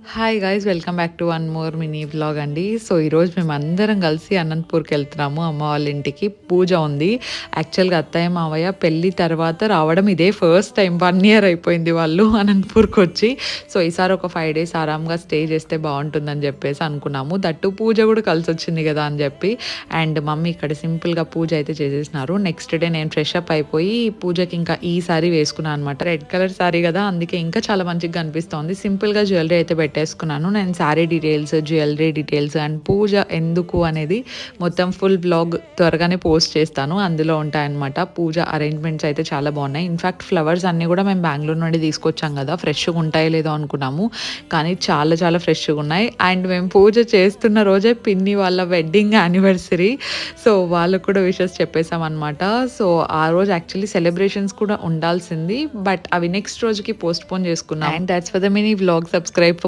Hi guys welcome back to one more mini vlog అండి. So ఈరోజు మేమందరం కలిసి అనంతపూర్కి వెళ్తున్నాము. అమ్మ వాళ్ళ ఇంటికి పూజ ఉంది. యాక్చువల్గా అత్తయ్య మావయ్య పెళ్ళి తర్వాత రావడం ఇదే ఫస్ట్ టైం. 1 year అయిపోయింది వాళ్ళు అనంతపూర్కి వచ్చి. సో ఈసారి ఒక 5 days ఆరాంగా స్టే చేస్తే బాగుంటుందని చెప్పేసి అనుకున్నాము. దట్టు పూజ కూడా కలిసి వచ్చింది కదా అని చెప్పి. అండ్ మమ్మీ ఇక్కడ సింపుల్గా పూజ అయితే చేసేసినారు. నెక్స్ట్ డే నేను ఫ్రెష్ అప్ అయిపోయి పూజకి ఇంకా ఈ సారీ వేసుకున్నాను అనమాట. రెడ్ కలర్ సారీ కదా, అందుకే ఇంకా చాలా మంచిగా కనిపిస్తోంది. సింపుల్గా జ్యువెలరీ అయితే పెట్టేసుకున్నాను. నేను sari details, jewellery details and puja ఎందుకు అనేది మొత్తం ఫుల్ బ్లాగ్ త్వరగానే పోస్ట్ చేస్తాను. అందులో ఉంటాయన్నమాట. పూజ అరేంజ్మెంట్స్ అయితే చాలా బాగున్నాయి. ఇన్ఫ్యాక్ట్ ఫ్లవర్స్ అన్నీ కూడా మేము బెంగళూరు నుండి తీసుకొచ్చాం కదా, ఫ్రెష్గా ఉంటాయో లేదో అనుకున్నాము, కానీ చాలా చాలా ఫ్రెష్గా ఉన్నాయి. అండ్ మేము పూజ చేస్తున్న రోజే పిన్ని వాళ్ళ వెడ్డింగ్ యానివర్సరీ. సో వాళ్ళకు కూడా విషెస్ చెప్పేసాం అనమాట. సో ఆ రోజు యాక్చువల్లీ సెలబ్రేషన్స్ కూడా ఉండాల్సింది, బట్ అవి నెక్స్ట్ రోజుకి పోస్ట్ పోన్ చేసుకున్నాం. And that's for the mini vlog. Subscribe